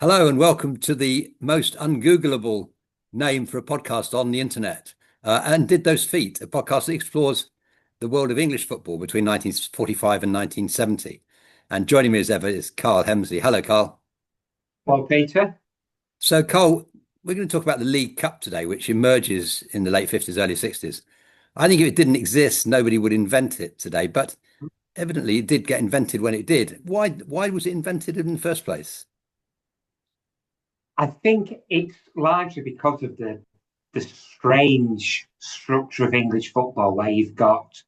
Hello and welcome to the most ungoogleable name for a podcast on the internet. And Did Those Feet, a podcast that explores the world of English football between 1945 and 1970. And joining me as ever is Carl Hemsley. Hello, Carl. Well, Peter, So, Carl, we're going to talk about the League Cup today, which emerges in the late 50s, early 60s. I think if it didn't exist, nobody would invent it today, but evidently it did get invented when it did. Why was it invented in the first place? I think it's largely because of the strange structure of English football, where you've got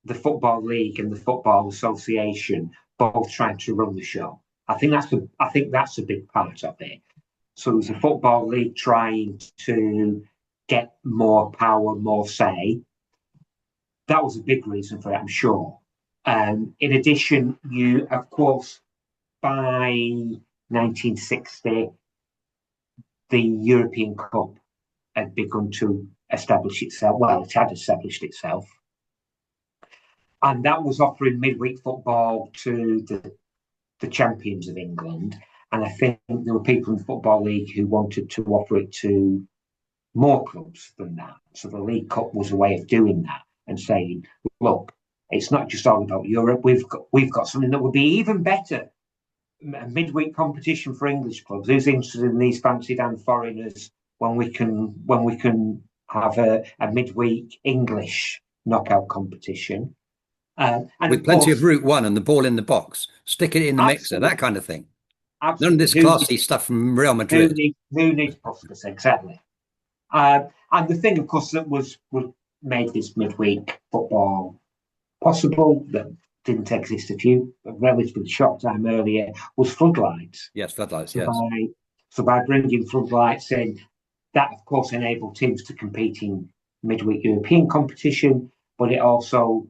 the Football League and the Football Association both trying to run the show. I think that's a big part of it. So there's a Football League trying to get more power, more say. That was a big reason for it, I'm sure. In addition, you, of course, by 1960, the European Cup had begun to establish itself. Well, it had established itself. And that was offering midweek football to the champions of England. And I think there were people in the Football League who wanted to offer it to more clubs than that. So the League Cup was a way of doing that and saying, look, it's not just all about Europe. We've got something that would be even better. A midweek competition for English clubs. Who's interested in these fancy damn foreigners when we can have a midweek English knockout competition? And With of plenty of course, route one and the ball in the box, stick it in the mixer, that absolutely, kind of thing. None of absolutely. this classy stuff from Real Madrid. Who needs Puskas exactly? And the thing, of course, that was made this midweek football possible that didn't exist a relatively short time earlier was floodlights. Yes, floodlights, So yes. by bringing floodlights in, that of course enabled teams to compete in midweek European competition, but it also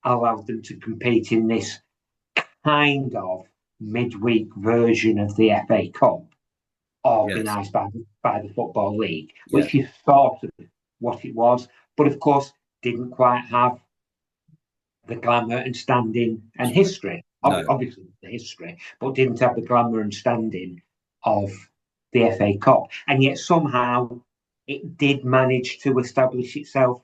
allowed them to compete in this kind of midweek version of the FA Cup, Yes, organised by the Football League, yeah. which is sort of what it was, but of course didn't quite have the glamour and standing and That's right. history. No, Obviously, the history, but didn't have the glamour and standing of the FA Cup. And yet somehow it did manage to establish itself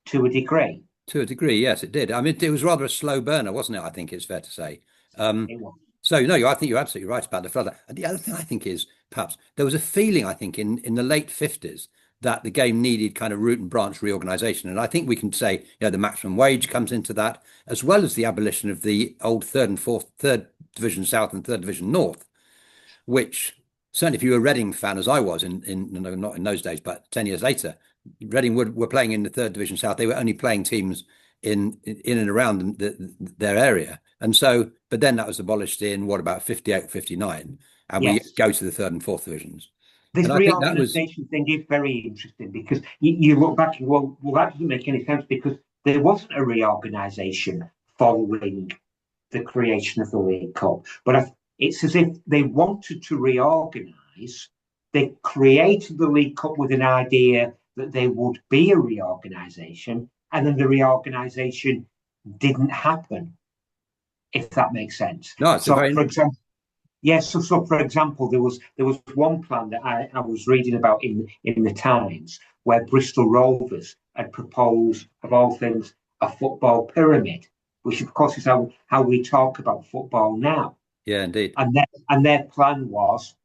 to a degree. to a degree, yes, it did. I mean, it was rather a slow burner, wasn't it? I think it's fair to say. Um, It was. so, no, I think you're absolutely right about the floodlight. And the other thing I think is perhaps there was a feeling, I think, in the late 50s that the game needed kind of root and branch reorganization. And I think we can say, the maximum wage comes into that, as well as the abolition of the old third division South and third division North, which certainly if you were a Reading fan, as I was in no, not in those days, but 10 years later, Reading were playing in the third division South. They were only playing teams in and around their area. And so, but then that was abolished in what about 58, 59, and we Yes. go to the third and fourth divisions. This And I think that was, reorganisation thing is very interesting because you look back and well, that doesn't make any sense because there wasn't a reorganisation following the creation of the League Cup. But it's as if they wanted to reorganise. They created the League Cup with an idea that there would be a reorganisation, and then the reorganisation didn't happen, if that makes sense. no, it's a So, very, for example, yes, so for example, there was one plan that I was reading about in the Times where Bristol Rovers had proposed, of all things, a football pyramid, which of course is how we talk about football now. yeah, indeed. And their plan was,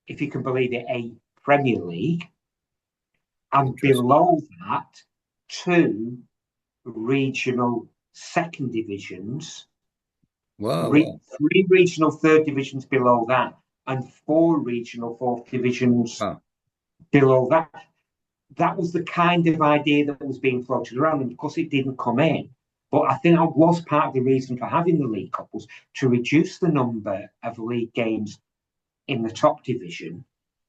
if you can believe it, a Premier League, and Interesting. below that, two regional second divisions, Well, three regional third divisions below that, and four regional fourth divisions wow. below that. That was the kind of idea that was being floated around, and of course it didn't come in. But I think that was part of the reason for having the League Cup was to reduce the number of league games in the top division,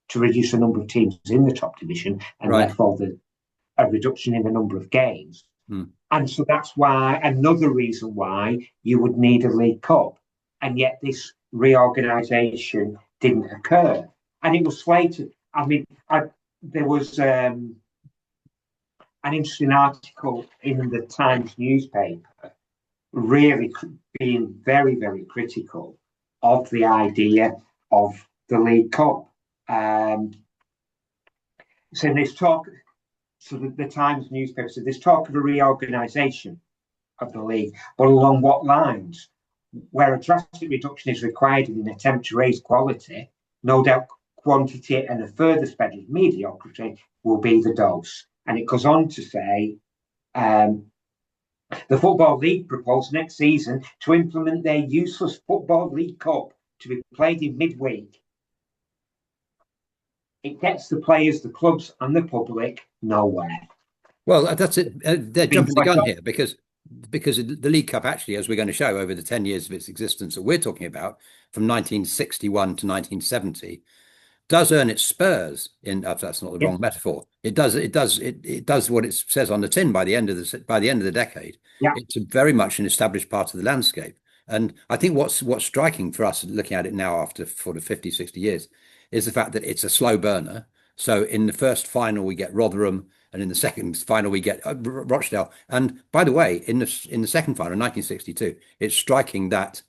to reduce the number of teams in the top division, and Right. therefore a reduction in the number of games. Hmm. And so that's why another reason why you would need a League Cup. And yet this reorganisation didn't occur. And it was slated. I mean, there was an interesting article in the Times newspaper, really being very, very critical of the idea of the League Cup. So there's talk. So the Times newspaper said there's talk of a reorganisation of the league, but along what lines? Where a drastic reduction is required in an attempt to raise quality, no doubt quantity and a further spread of mediocrity will be the dose. And it goes on to say, the Football League proposed next season to implement their useless Football League Cup to be played in midweek. It gets the players, the clubs, and the public nowhere. Well, that's it. They're jumping the gun here because the League Cup actually, as we're going to show over the 10 years of its existence that we're talking about, from 1961 to 1970, does earn its spurs in. That's not the wrong metaphor. It does what it says on the tin by the end of the decade. Yeah. It's very much an established part of the landscape. And I think what's striking for us looking at it now after 50, 60 years is the fact that it's a slow burner. So in the first final we get Rotherham, and in the second final we get Rochdale. And by the way, in the second final, 1962, it's striking that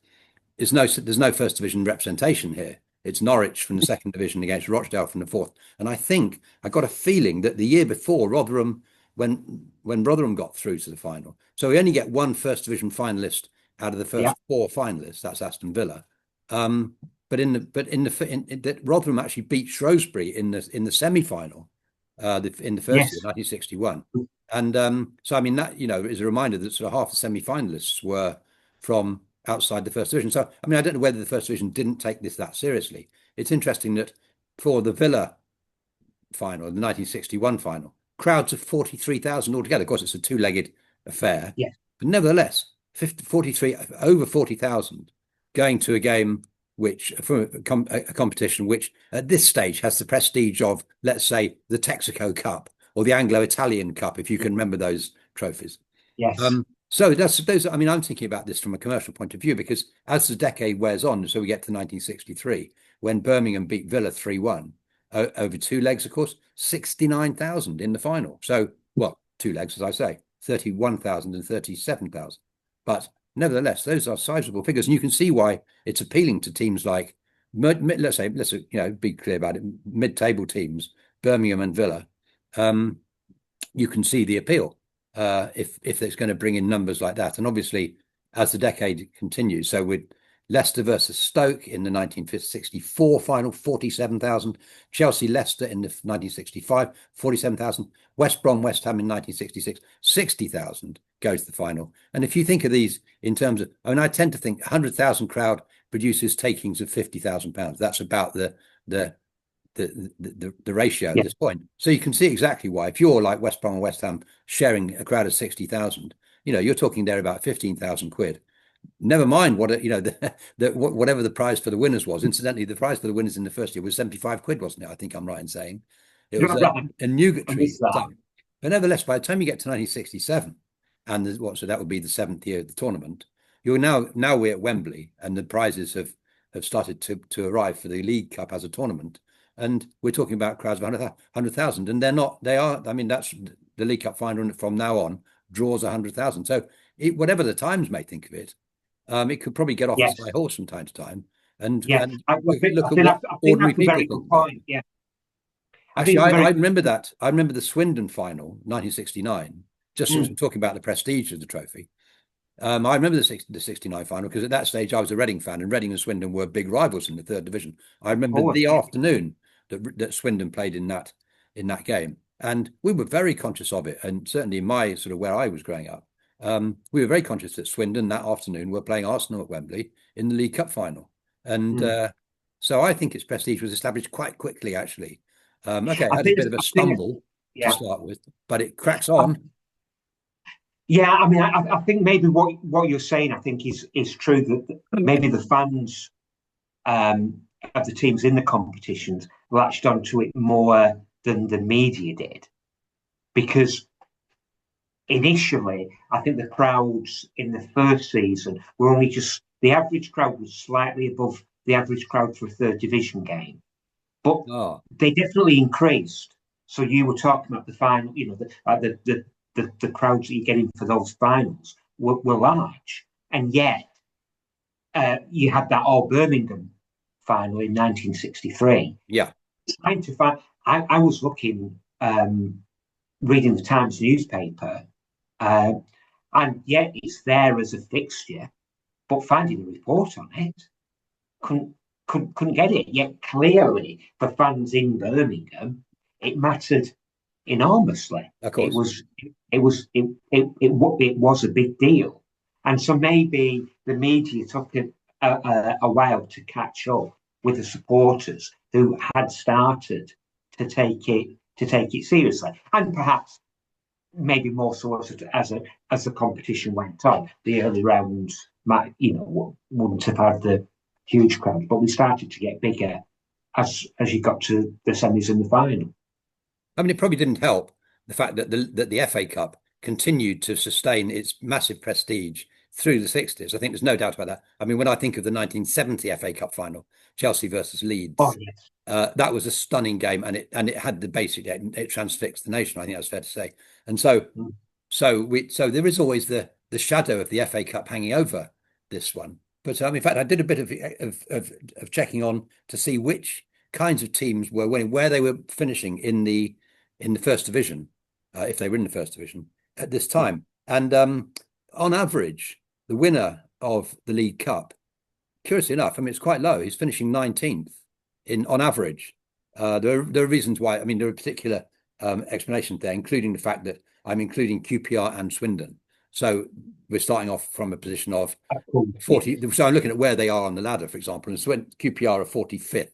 there's no first division representation here. It's Norwich from the second division against Rochdale from the fourth. And I think I got a feeling that the year before Rotherham, when Rotherham got through to the final, so we only get one first division finalist out of the first four finalists. That's Aston Villa. But that Rotherham actually beat Shrewsbury in the semi-final in the first year, 1961. And so I mean that is a reminder that sort of half the semi-finalists were from outside the first division. So I mean I don't know whether the first division didn't take this that seriously. It's interesting that for the Villa final, the 1961 final, crowds of 43,000 altogether. Of course, it's a two-legged affair, but nevertheless, 43 over 40,000 going to a game which from a competition which at this stage has the prestige of, let's say, the Texaco Cup or the Anglo-Italian Cup, if you can remember those trophies. Yes. So those. I mean, I'm thinking about this from a commercial point of view because as the decade wears on, so we get to 1963 when Birmingham beat Villa 3-1 over two legs, of course, 69,000 in the final. So, well, two legs, as I say, 31,000 and 37,000. But nevertheless, those are sizable figures, and you can see why it's appealing to teams like, let's be clear about it, mid-table teams, Birmingham and Villa. You can see the appeal if it's going to bring in numbers like that, and obviously as the decade continues. So with Leicester versus Stoke in the 1964 final, 47,000. Chelsea Leicester in the 1965, 47,000. West Brom West Ham in 1966, 60,000 goes to the final. And if you think of these in terms of, I mean, I tend to think 100,000 crowd produces takings of £50,000. That's about the ratio at this point. So you can see exactly why. If you're like West Brom or West Ham sharing a crowd of 60,000, you're talking there about 15,000 quid. Never mind what whatever the prize for the winners was. Incidentally, the prize for the winners in the first year was 75 quid, wasn't it? I think I'm right in saying it was a nugatory. But nevertheless, by the time you get to 1967, and so that would be the seventh year of the tournament, you're now we're at Wembley, and the prizes have started to arrive for the League Cup as a tournament, and we're talking about crowds of 100,000, and they are. I mean, that's the League Cup final from now on draws 100,000. So whatever the Times may think of it. It could probably get off its high horse from time to time, and look at what ordinary people think about it. Yeah, actually, I remember that. I remember the Swindon final, 1969. Just as we're talking about the prestige of the trophy, I remember the 69 final because at that stage I was a Reading fan, and Reading and Swindon were big rivals in the third division. I remember the afternoon that Swindon played in that game, and we were very conscious of it. And certainly in my sort of where I was growing up. We were very conscious that Swindon that afternoon were playing Arsenal at Wembley in the League Cup final. And so I think its prestige was established quite quickly, actually. Okay, it had a bit of a stumble to start with, but it cracks on. Yeah, I mean, I think maybe what you're saying, I think, is true, that maybe the fans of the teams in the competitions latched onto it more than the media did. Because initially, I think the crowds in the first season were only the average crowd was slightly above the average crowd for a third division game, but they definitely increased. So you were talking about the final, the crowds that you're getting for those finals were large, and yet you had that all Birmingham final in 1963. Yeah, Trying to find, I was looking, reading the Times newspaper, uh, and yet it's there as a fixture, but finding a report on it, couldn't couldn't get it. Yet clearly, for fans in Birmingham, it mattered enormously. of It course. was it was a big deal, and so maybe the media took a while to catch up with the supporters who had started to take it seriously, and perhaps maybe more so as the competition went on. The early rounds might wouldn't have had the huge crowd, but we started to get bigger as you got to the semis and the final. I mean, it probably didn't help the fact that the FA Cup continued to sustain its massive prestige through the 60s. I think there's no doubt about that. I mean, when I think of the 1970 FA Cup final, Chelsea versus Oh Leeds, yes, that was a stunning game, and it had the basic, it transfixed the nation. I think that's fair to say. And so there is always the shadow of the FA Cup hanging over this one. But in fact, I did a bit of checking on to see which kinds of teams were winning, where they were finishing in the first division, if they were in the first division at this yeah, time. And on average, the winner of the League Cup, curiously enough, I mean, it's quite low. He's finishing 19th on average. There are reasons why. I mean, there are particular explanations there, including the fact that I'm including QPR and Swindon. So we're starting off from a position of of course, 40. yes, So I'm looking at where they are on the ladder, for example, and QPR are 45th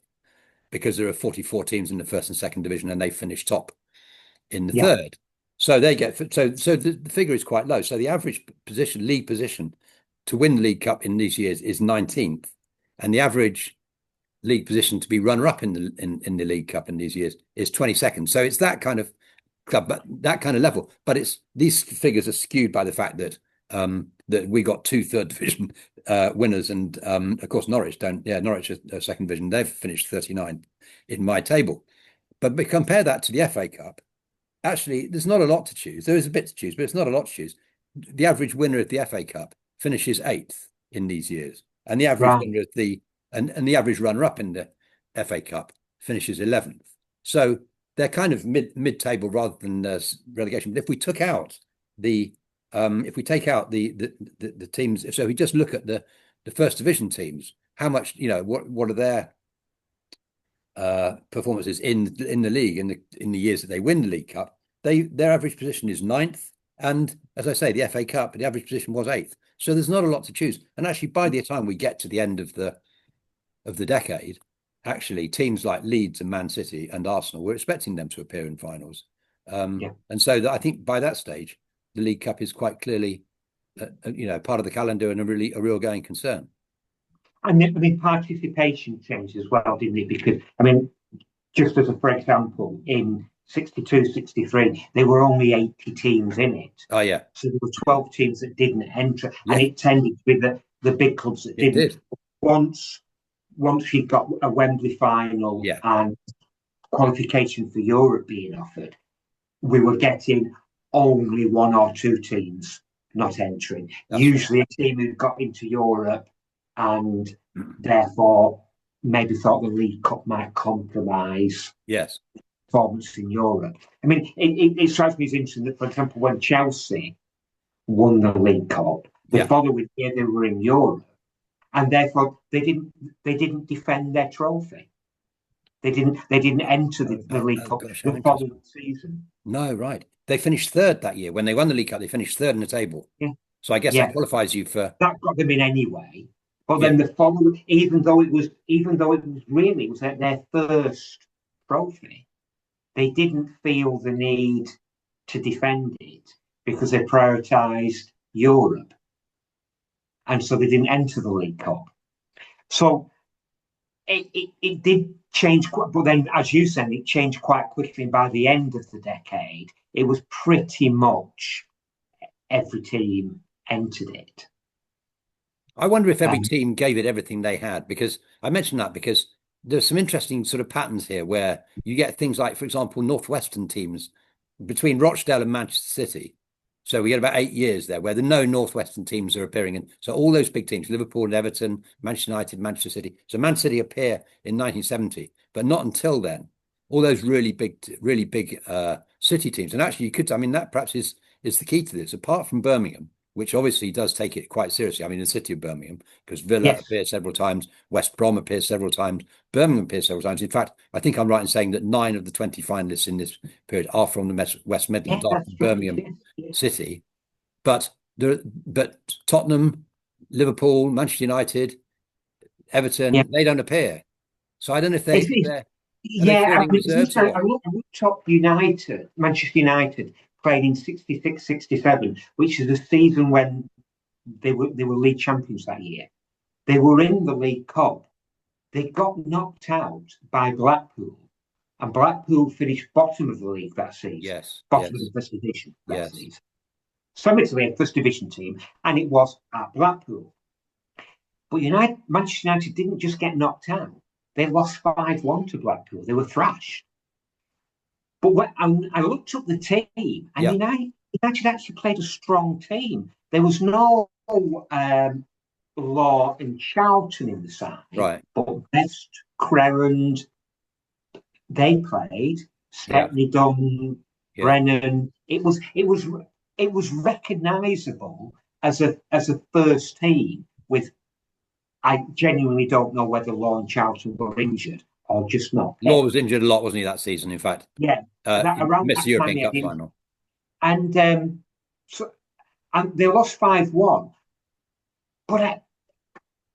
because there are 44 teams in the first and second division, and they finish top in the yeah, third. So they get so the figure is quite low. So the average league position to win the League Cup in these years is 19th, and the average league position to be runner-up in the League Cup in these years is 22nd. So it's that kind of club, but that kind of level. But it's these figures are skewed by the fact that that we got two third division winners, and of course Norwich don't. Yeah, Norwich are second division. They've finished 39 in my table. But compare that to the FA Cup. Actually, there's not a lot to choose. There is a bit to choose, but it's not a lot to choose. The average winner of the FA Cup finishes 8th in these years, and the average right, winner of and the average runner-up in the FA Cup finishes 11th. So they're kind of mid-table rather than relegation. But if we took out if we take out the teams, so if we just look at the first division teams, how much what are their performances in the league in the years that they win the League Cup, their average position is 9th, and as I say, the FA Cup, the average position was 8th. So there's not a lot to choose. And actually, by the time we get to the end of the decade, actually teams like Leeds and Man City and Arsenal, we're expecting them to appear in finals. yeah. And so I think by that stage, the League Cup is quite clearly, part of the calendar and a real going concern. And I mean, participation changed as well, didn't it? Because I mean, just as a for example, in 62, 63, there were only 80 teams in it. Oh yeah, So there were 12 teams that didn't enter, and yeah, it tended to be the big clubs that it didn't. did. Once you got a Wembley final Yeah, and qualification for Europe being offered, we were getting only one or two teams not entering. that's right. Usually a team who got into Europe and therefore maybe thought the League Cup might compromise Yes, performance in Europe. I mean, it strikes me as interesting that, for example, when Chelsea won the League Cup, the yeah. following year they were in Europe, and therefore they didn't defend their trophy. They didn't enter the League Cup Gosh, how the interesting. following season. No, right. They finished third that year when they won the League Cup. They finished third in the table. Yeah, So I guess that yeah, qualifies you for that got them in anyway. But yeah. then the following, even though it was their first trophy, they didn't feel the need to defend it because they prioritised Europe, and so they didn't enter the League Cup. So it did change, but then, as you said, it changed quite quickly. And by the end of the decade, it was pretty much every team entered it. I wonder if every Um, team gave it everything they had, because I mentioned that because there's some interesting sort of patterns here where you get things like, for example, Northwestern teams between Rochdale and Manchester City. So we get about 8 years there where the no Northwestern teams are appearing. And so all those big teams, Liverpool and Everton, Manchester United, Manchester City. So Man City appear in 1970, but not until then. All those really big city teams. And actually, you could, I mean, that perhaps is the key to this. Apart from Birmingham, which obviously does take it quite seriously. I mean, the city of Birmingham, because Villa Yes. appears several times, West Brom appears several times, Birmingham appears several times. In fact, I think I'm right in saying that 9 of the 20 finalists in this period are from the West Yeah, Midlands, are that's from right. Birmingham Yes, yes. City. But Tottenham, Liverpool, Manchester United, Yeah. Everton, they don't appear. So I don't know if It's, it's, are they yeah, I feeling mean, it's reserves or interesting. what? I looked up United, Manchester United, played in 66-67, which is the season when they were league champions that year. They were in the League Cup. They got knocked out by Blackpool, and Blackpool finished bottom of the league that season, Yes, bottom of yes, the first division that yes. season. So it's a first division team, and it was at Blackpool. But Manchester United didn't just get knocked out; they lost 5-1 to Blackpool. They were thrashed. But when I looked up the team, and Yeah, United actually played a strong team. There was no Law and Charlton in the side, right. but Best, Crerand, they played. Yeah, Stepney Dunn, yeah. Brennan. It was recognisable as a first team. With I genuinely don't know whether Law and Charlton were injured or just not Law fit. was injured a lot, wasn't he, that season? In fact, Yeah, that he around missed that the time, European yeah. Cup final. And so and they lost 5-1, but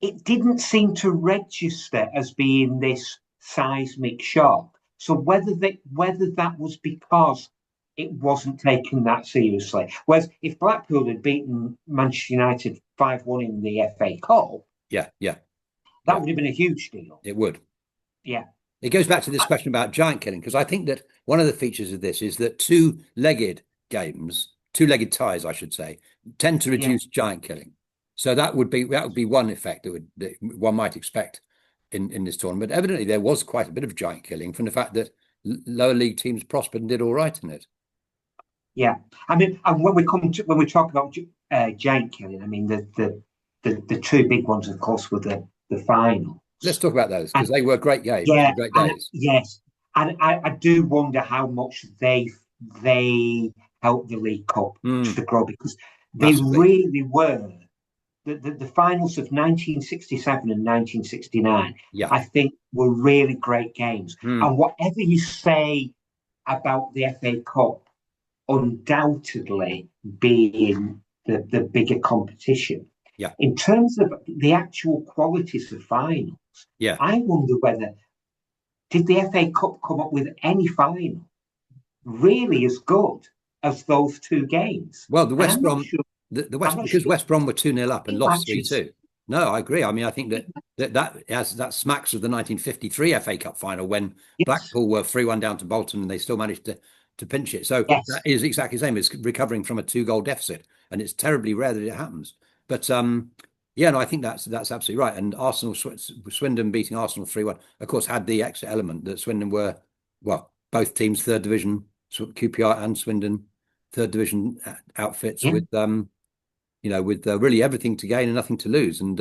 it didn't seem to register as being this seismic shock. So whether that was because it wasn't taken that seriously. Whereas if Blackpool had beaten Manchester United 5-1 in the FA Cup, Yeah, yeah, that yeah. would have been a huge deal. It would. Yeah. It goes back to this question about giant killing, because I think that one of the features of this is that two-legged ties, I should say, tend to Yeah. reduce giant killing. So that would be one effect that one might expect in this tournament. But evidently, there was quite a bit of giant killing from the fact that lower league teams prospered and did all right in it. Yeah. I mean, and when we talk about giant killing, I mean the two big ones, of course, were the finals. Let's talk about those because And they were great games yeah, and great and days. yes, and I do wonder how much they helped the League Cup Mm, to grow, because they massively. really were the finals of 1967 and 1969. Yeah. I think were really great games. Mm, And whatever you say about the FA Cup, undoubtedly being the bigger competition. yeah. In terms of the actual qualities of finals, Yeah. I wonder whether did the FA Cup come up with any final really as good as those two games? Well, the And West Brom, the I'm West not because sure West Brom were 2-0 up and big lost three matches. two. No, I agree. I mean, I think that smacks of the 1953 FA Cup final when Yes, Blackpool were 3-1 down to Bolton and they still managed to pinch it. So that yes, is exactly the same. It's recovering from a 2-goal deficit, and it's terribly rare that it happens. But yeah, no, I think that's absolutely right. And Arsenal, Swindon beating Arsenal 3-1, of course, had the extra element that Swindon were, well, both teams third division, QPR and Swindon third division outfits yeah, with really everything to gain and nothing to lose. And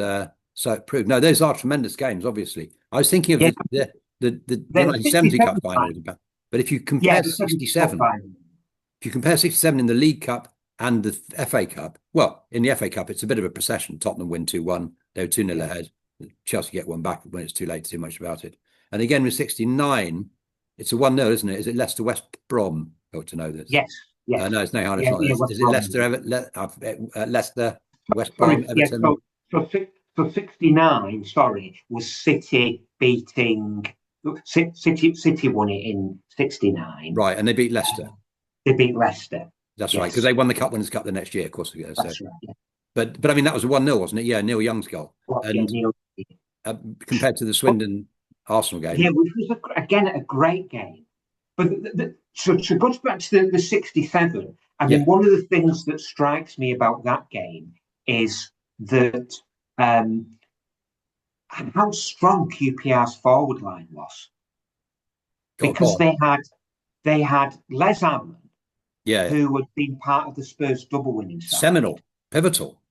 so it proved. No, those are tremendous games, obviously. I was thinking of yeah. the The 1970 Cup 67 final, final, but if you yeah, compare the 74 67, final. if you compare 67 in the League Cup and the FA Cup, well, in the FA Cup, it's a bit of a procession. Tottenham win 2-1. They were 2-0 Yeah, ahead. Chelsea get one back when it's too late to do much about it. And again with 69, it's a 1-0, isn't it? Is it Leicester West Brom? I ought to know this. yes, yes, No, it's no, it's yeah, not. yeah. Is West it Brom. Leicester, Leicester, West Brom, Sorry, yeah. Everton? So 69. Sorry, was City beating City won it in 69. Right, and they beat Leicester. They beat Leicester. That's right, because Yes, they won the Cup Winners' Cup the next year, of course. So, that's right. Yeah. but I mean that was a 1-0, wasn't it? Yeah, Neil Young's goal. Well, yeah, And Neil. compared to the But Swindon Arsenal yeah, game, which was again a great game. But so to go back to the 67, I yeah, mean, one of the things that strikes me about that game is that um, how strong QPR's forward line was, go because on. they had Les Allen, Yeah, who had been part of the Spurs double winning side. seminal, pivotal.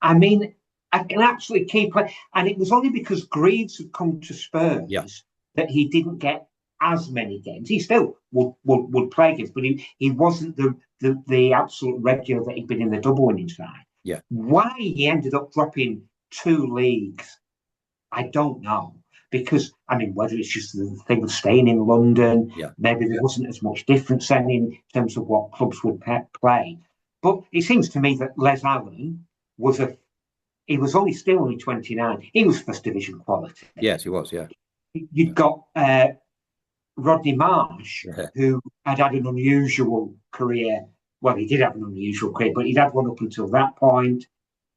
I mean, I can absolutely keep playing. And it was only because Greaves had come to Yeah, Spurs that he didn't get as many games. He still would play games, but he wasn't the absolute regular that he'd been in the double winning side. yeah, Why he ended up dropping 2 leagues, I don't know. Because, I mean, whether it's just the thing of staying in London, yeah, maybe there wasn't as much difference then in terms of what clubs would play. But it seems to me that Les Allen was he was still only 29. He was first division quality. yes, he was. Yeah, You'd got Rodney Marsh, yeah, who had an unusual career. Well, he did have an unusual career, but he'd had one up until that point.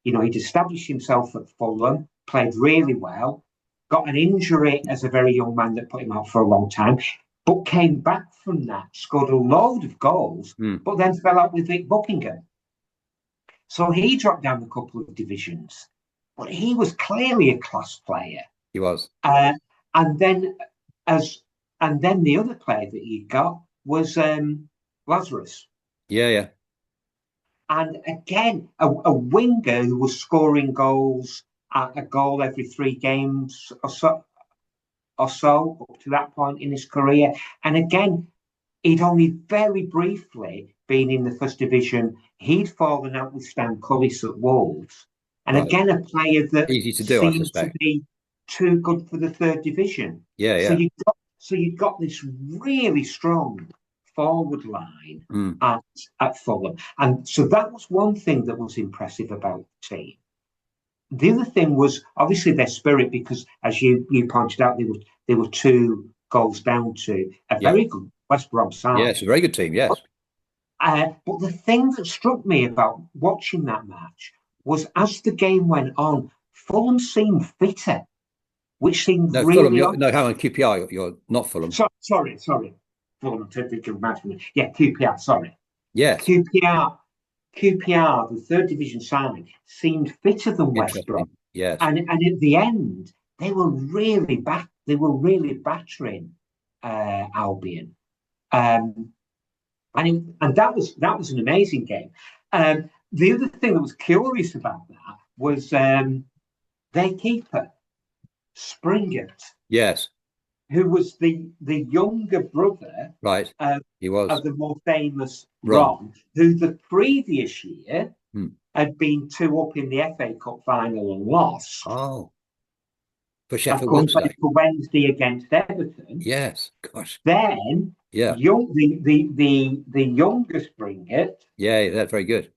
You know, he'd established himself at Fulham, played really well, got an injury as a very young man that put him out for a long time, but came back from that, scored a load of goals, but then fell out with Vic Buckingham. So he dropped down a couple of divisions, but he was clearly a class player. he was. And then as and then the other player that you got was Lazarus. Yeah, yeah, And again, a winger who was scoring goals at a goal every 3 games or so up to that point in his career. And again, he'd only very briefly been in the first division. He'd fallen out with Stan Cullis at Wolves. And right. again, a player that Easy to do, I seemed to suspect. be too good for the third division. Yeah, So yeah. you've got this really strong forward line at Fulham. And so that was one thing that was impressive about the team. The other thing was obviously their spirit, because as you pointed out, they were 2 goals down to a Yeah, very good West Brom yeah, side. it's a very good team. Yes. But the thing that struck me about watching that match was as the game went on, Fulham seemed fitter, which seemed No, Fulham. really odd. No, hang on, QPR. You're not Fulham. Sorry. Fulham, yeah, QPR, sorry. Yes. QPR, the third division side, seemed fitter than West Brom. Interesting. Yes. And at the end, they were really battering Albion. And that was an amazing game. The other thing that was curious about that was their keeper, Springett, Yes. who was the younger brother Right. He was of the more famous Ron. Ron, who the previous year Hmm. had been 2-up in the FA Cup final and lost. Oh, for Of Sheffield course, Wednesday. played for Wednesday against Everton. Yes. Gosh. Then Yeah. the youngest Springett Yeah, that's very good.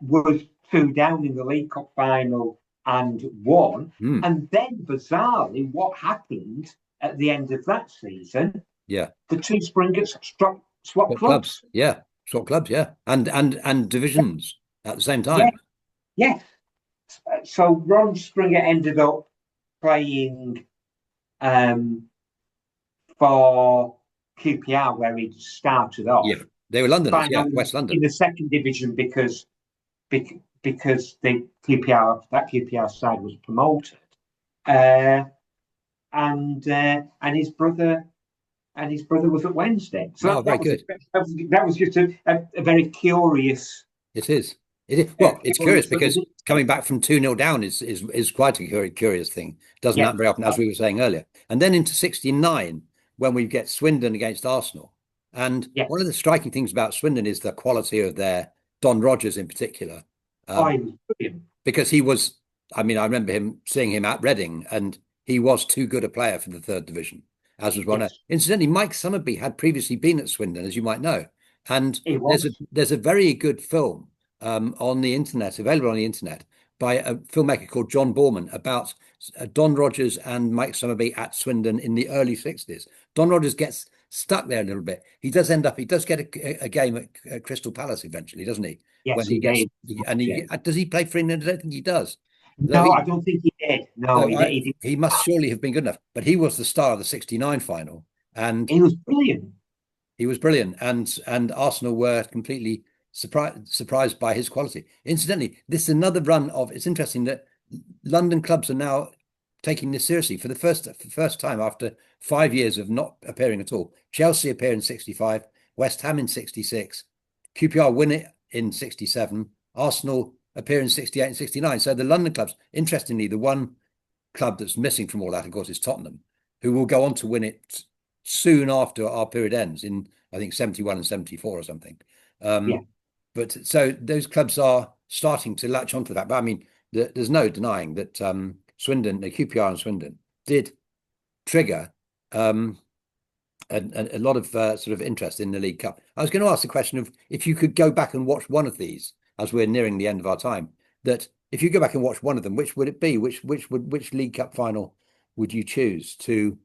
was 2 down in the League Cup final and won. And then, bizarrely, what happened at the end of that season? Yeah. The 2 Springetts swapped clubs. Yeah. Swap clubs. Yeah. And divisions at the same time. Yes. So Ron Springer ended up playing for QPR, where he started off. Yeah. They were Londoners. Yeah. West London. In the second division because the QPR side was promoted, and his brother was at Wednesday. So very good. That was just a very curious. It is. It is. Well, it's curious because coming back from 2-0 down is quite a curious thing. Doesn't happen very often, as we were saying earlier. And then into 69, when we get Swindon against Arsenal. And one of the striking things about Swindon is the quality of their Don Rogers in particular. He was brilliant. Because he was, I remember seeing him at Reading, and he was too good a player for the third division, as was one. Yes. Incidentally, Mike Summerby had previously been at Swindon, as you might know. And there's a very good film on the internet, available on the internet, by a filmmaker called John Borman about Don Rogers and Mike Summerby at Swindon in the early 60s. Don Rogers gets stuck there a little bit. He does get a game at Crystal Palace eventually, doesn't he? Yes, when he gets, does he play for England? I don't think he does. No, I don't think he did. No, he must surely have been good enough. But he was the star of the 69 final, and he was brilliant. He was brilliant, and Arsenal were completely surprised by his quality. Incidentally, this is another run of. It's interesting that London clubs are now taking this seriously for the first time after 5 years of not appearing at all. Chelsea appear in 65, West Ham in 66, QPR win it in 67, Arsenal appear in 68 and 69. So the London clubs, interestingly, the one club that's missing from all that, of course, is Tottenham, who will go on to win it soon after our period ends in, I think, 71 and 74 or something. Yeah. But so those clubs are starting to latch onto that. But I mean, there's no denying that Swindon, the QPR and Swindon, did trigger a lot of sort of interest in the League Cup. I was going to ask the question of if you could go back and watch one of these as we're nearing the end of our time, that if you go back and watch one of them, which would it be? Which League Cup final would you choose to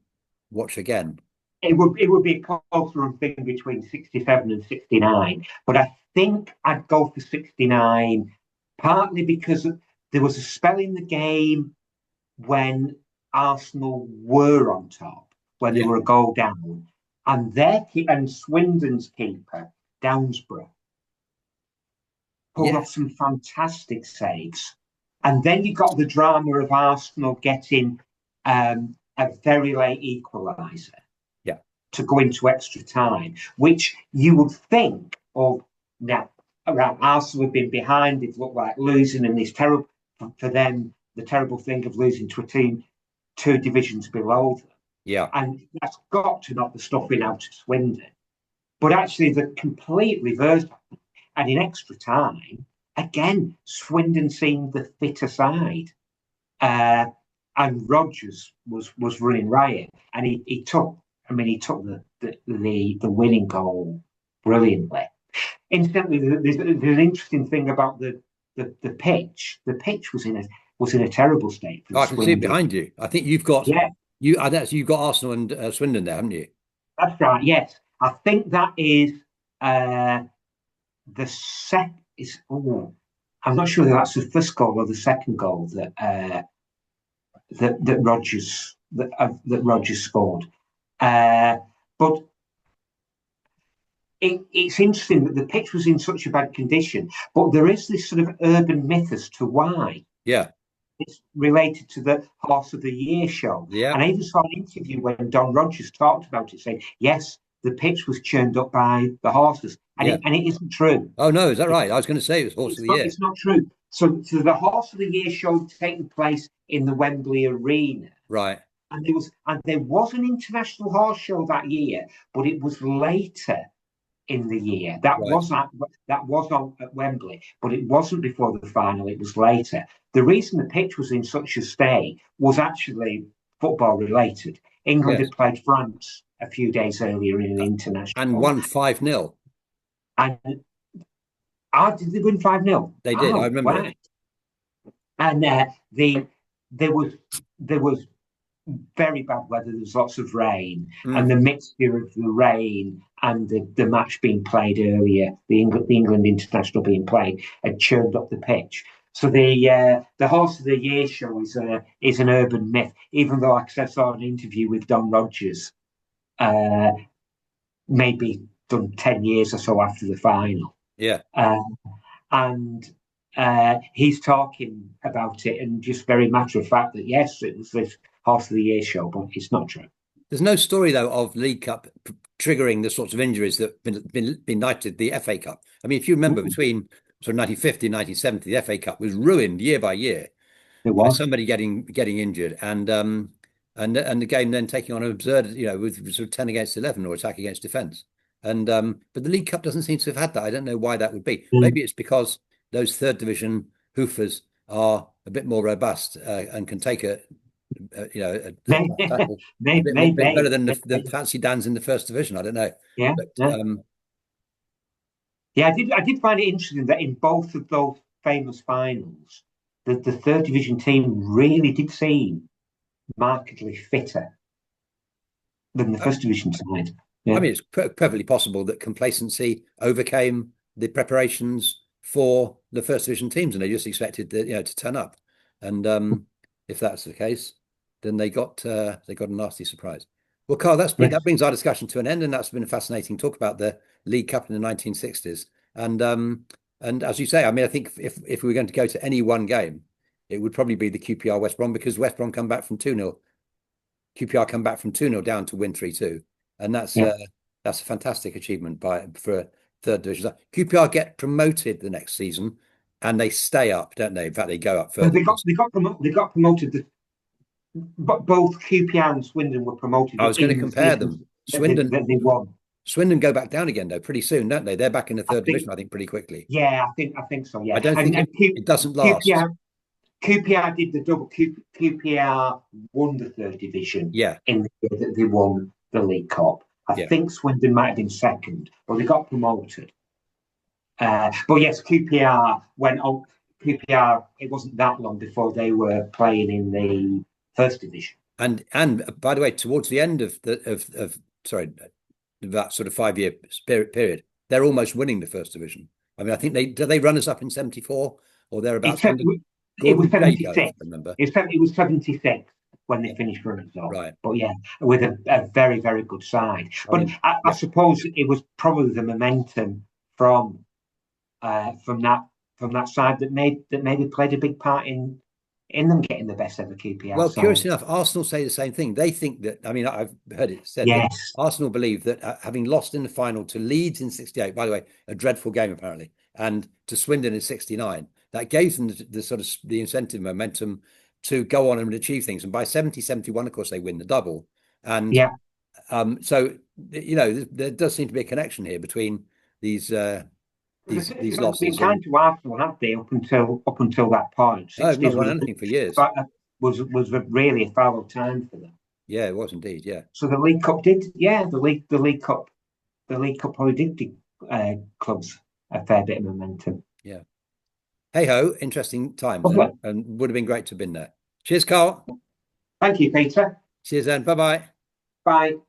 watch again? It would be a closer thing between 67 and 69, but I think I'd go for 69, partly because there was a spell in the game when Arsenal were on top, when they were a goal down, and Swindon's keeper, Downsborough, pulled off some fantastic saves. And then you got the drama of Arsenal getting a very late equaliser to go into extra time, which you would think of now. Around Arsenal have been behind, they've looked like losing, and it's terrible for them, the terrible thing of losing to a team 2 divisions below them. Yeah. And that's got to knock the stuffing out of Swindon. But actually, the complete reverse. And in extra time, again, Swindon seemed the fitter side. And Rodgers was running riot. And he took the winning goal brilliantly. Instantly, there's an interesting thing about the pitch. The pitch was in a terrible state. I can see it behind you. I think you've got you've got Arsenal and Swindon there, haven't you? That's right. Yes, I think that is the second. I'm not sure that that's the first goal or the second goal that Rodgers scored. But it's interesting that the pitch was in such a bad condition, but there is this sort of urban myth as to why. Yeah. It's related to the Horse of the Year show. Yeah. And I even saw an interview when Don Rodgers talked about it, saying, yes, the pitch was churned up by the horses. And it isn't true. Oh, no, is that right? I was going to say it was Horse of the Year. It's not true. So the Horse of the Year show taking place in the Wembley Arena. Right. And there was an international horse show that year, but it was later in the year. That was on at Wembley, but it wasn't before the final. It was later. The reason the pitch was in such a state was actually football related. England had played France a few days earlier in an international and won 5-0. And did they win 5-0? They did. I remember it. And there was very bad weather. There was lots of rain, and the mixture of the rain and the match being played earlier, the England international being played, had churned up the pitch. So the Horse of the Year show is an urban myth. Even though, like I saw an interview with Don Rodgers, maybe done 10 years or so after the final. Yeah, and he's talking about it, and just very matter of fact that yes, it was this Horse of the Year show, but it's not true. There's no story though of League Cup triggering the sorts of injuries that been knighted the FA Cup. I mean, if you remember, between sort of 1950 and 1970, the FA Cup was ruined year by year. It was by somebody getting injured, and the game then taking on an absurd, with sort of 10 against 11 or attack against defence. And but the League Cup doesn't seem to have had that. I don't know why that would be. Maybe it's because those third division hoofers are a bit more robust and can take a bit better than the fancy Dans in the first division. I don't know. Yeah. I did find it interesting that in both of those famous finals, the third division team really did seem markedly fitter than the first division side. Yeah. I mean, it's perfectly possible that complacency overcame the preparations for the first division teams, and they just expected to turn up. And if that's the case, then they got a nasty surprise. Well, Karl, that brings our discussion to an end, and that's been a fascinating talk about the League Cup in the 1960s. And as you say, I mean, I think if we were going to go to any one game, it would probably be the QPR West Brom, because West Brom come back from 2-0. QPR come back from 2-0 down to win 3-2. And that's that's a fantastic achievement for a third division. QPR get promoted the next season, and they stay up, don't they? In fact, they go up No, further. they got promoted. But both QPR and Swindon were promoted I was going to in the compare seasons them. that they won. Swindon go back down again though pretty soon, don't they? They're back in the I third think, division, I think, pretty quickly. yeah, I think so. I Yeah, don't think and it doesn't last. QPR did the double. QPR won the third division Yeah, in the year that they won the League Cup. I yeah. think Swindon might have been second, but they got promoted. But yes, QPR went on. QPR. It wasn't that long before they were playing in the first division. And by the way, towards the end of sorry, that sort of 5 year period, they're almost winning the first division. I mean, I think they run us up in 74 or thereabouts under It was Gordon Jago, 76. I remember. It was 76 when they Yeah. finished runners up. Right. But yeah, with a very, very good side. I But mean, I suppose it was probably the momentum from that side that maybe played a big part in them getting the best ever QPR well, side. curiously enough, Arsenal say the same thing. They think that, I mean, I've heard it said that Yes. Arsenal believe that having lost in the final to Leeds in 68, by the way, a dreadful game apparently, and to Swindon in 69, that gave them the sort of the incentive momentum to go on and achieve things. And by 70, 71, of course, they win the double. And Yeah. so, there does seem to be a connection here between these these They've been losses kind and to Arsenal, have they? Up until that point, oh, they've not sixties won anything for years. was really a fallow time for them. Yeah, it was indeed. Yeah. So the League Cup did, yeah, the League Cup probably did give clubs a fair bit of momentum. Yeah. Hey ho, interesting times, Lovely. and would have been great to have been there. Cheers, Carl. Thank you, Peter. Cheers, then. Bye bye. Bye.